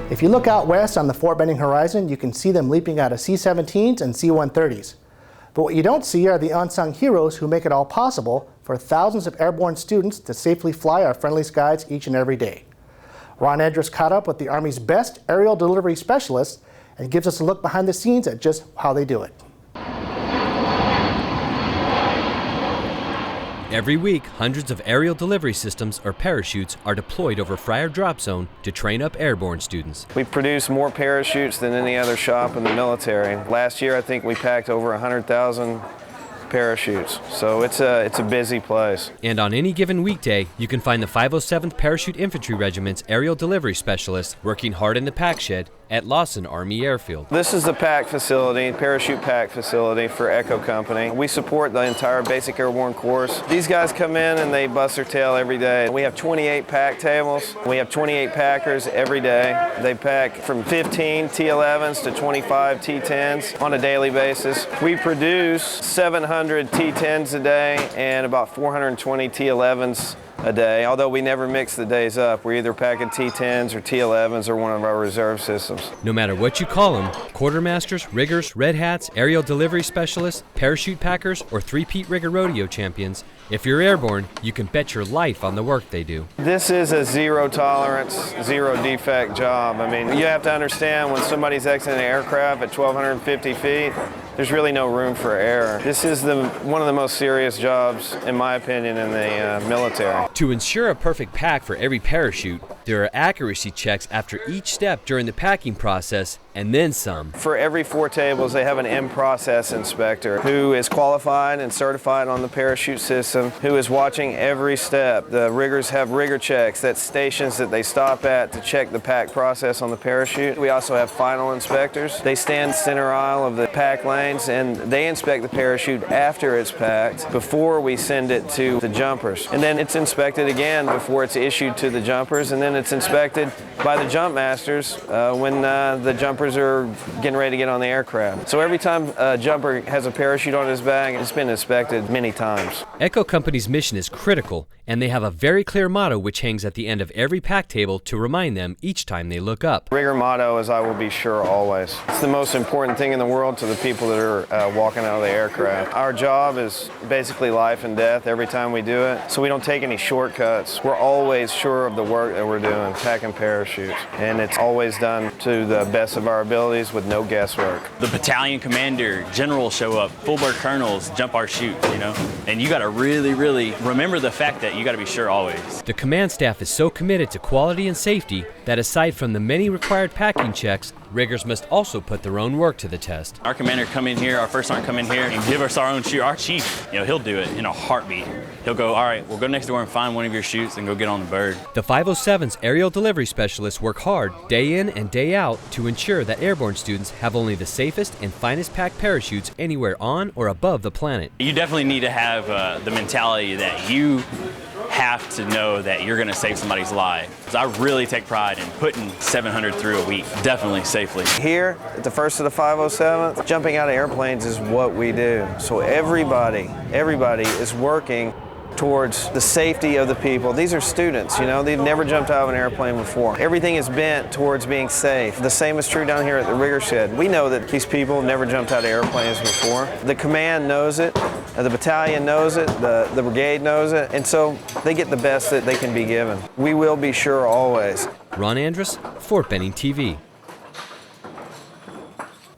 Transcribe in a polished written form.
If you look out west on the Fort Benning horizon, you can see them leaping out of C-17s and C-130s. But what you don't see are the unsung heroes who make it all possible for thousands of airborne students to safely fly our friendly skies each and every day. Ron Andruss caught up with the Army's best aerial delivery specialists and gives us a look behind the scenes at just how they do it. Every week, hundreds of aerial delivery systems or parachutes are deployed over Fryer Drop Zone to train up airborne students. We produce more parachutes than any other shop in the military. Last year, I think we packed over 100,000 parachutes, so it's a busy place. And on any given weekday, you can find the 507th Parachute Infantry Regiment's aerial delivery specialists working hard in the pack shed at Lawson Army Airfield. This is the pack facility, parachute pack facility for Echo Company. We support the entire basic airborne course. These guys come in and they bust their tail every day. We have 28 pack tables. We have 28 packers every day. They pack from 15 T11s to 25 T10s on a daily basis. We produce 700 T10s a day and about 420 T11s a day, although we never mix the days up. We're either packing T10s or T11s or one of our reserve systems. No matter what you call them, quartermasters, riggers, red hats, aerial delivery specialists, parachute packers, or three-peat rigger rodeo champions, if you're airborne, you can bet your life on the work they do. This is a zero tolerance, zero defect job. I mean, you have to understand when somebody's exiting an aircraft at 1,250 feet, there's really no room for error. This is one of the most serious jobs, in my opinion, in the military. To ensure a perfect pack for every parachute, there are accuracy checks after each step during the packing process, and then some. For every 4 tables, they have an in-process inspector who is qualified and certified on the parachute system, who is watching every step. The riggers have rigger checks, that's stations that they stop at to check the pack process on the parachute. We also have final inspectors. They stand center aisle of the pack lanes and they inspect the parachute after it's packed before we send it to the jumpers. And then it's inspected again before it's issued to the jumpers, and then it's inspected by the jump masters when the jumpers are getting ready to get on the aircraft. So every time a jumper has a parachute on his bag, it's been inspected many times. Echo Company's mission is critical, and they have a very clear motto which hangs at the end of every pack table to remind them each time they look up. Rigger motto is, "I will be sure always." It's the most important thing in the world to the people that are walking out of the aircraft. Our job is basically life and death every time we do it, so we don't take any shortcuts. We're always sure of the work that we're doing, packing parachutes, and it's always done to the best of our abilities with no guesswork. The battalion commander, generals show up, full-bird colonels jump our chute, you know, and you got to really remember the fact that you got to be sure always. The command staff is so committed to quality and safety that aside from the many required packing checks, riggers must also put their own work to the test. Our commander come in here, our first sergeant come in here and give us our own chute. Our chief, you know, he'll do it in a heartbeat. He'll go, all right, we'll go next door and find one of your chutes and go get on the bird. The 507's aerial delivery specialists work hard day in and day out to ensure that airborne students have only the safest and finest packed parachutes anywhere on or above the planet. You definitely need to have the mentality that you have to know that you're going to save somebody's life. Because I really take pride in putting 700 through a week, definitely safely. Here at the 1st of the 507th, jumping out of airplanes is what we do. So everybody is working towards the safety of the people. These are students, you know, they've never jumped out of an airplane before. Everything is bent towards being safe. The same is true down here at the rigger shed. We know that these people have never jumped out of airplanes before. The command knows it, the battalion knows it, the brigade knows it, and so they get the best that they can be given. We will be sure always. Ron Andruss, Fort Benning TV.